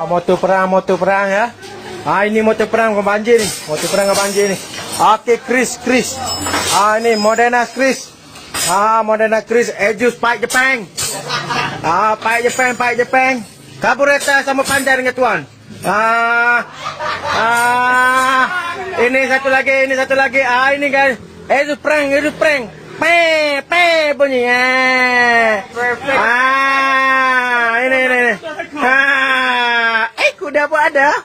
Motor perang ya. Ini motor perang dengan banjir ni. Motor perang dengan banjir ni. Okey, Chris. Ini Moderna Chris. Moderna Chris. Ejus Pipe Jepang. Pipe Jepang. Karburator sama panjang dengan tuan. Ini satu lagi. Ini kan. Ejus perang. Pe bunyi. Ini. Kuda pun ada.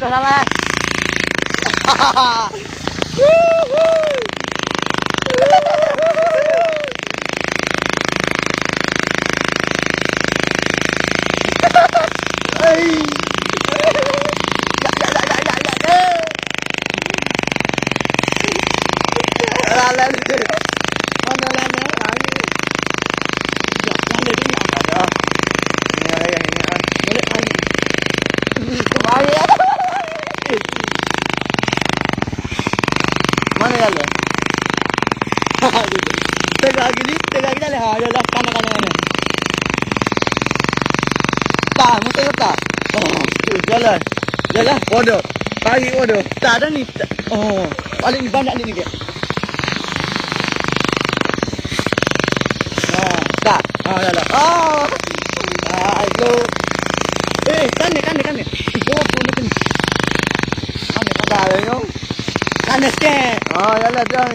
Kau salah. Mana jalan? Tegak gini dah. Dah kanan. Tak, muter tak. Jalan. Bodoh. Pagi bodoh. Tak ada ni. Balik ni banyak ni dia. Tak. Jalan. Itu. Kan ni. Bawa pun ni. Kan ada yo. Kan sikit. Jalan dah.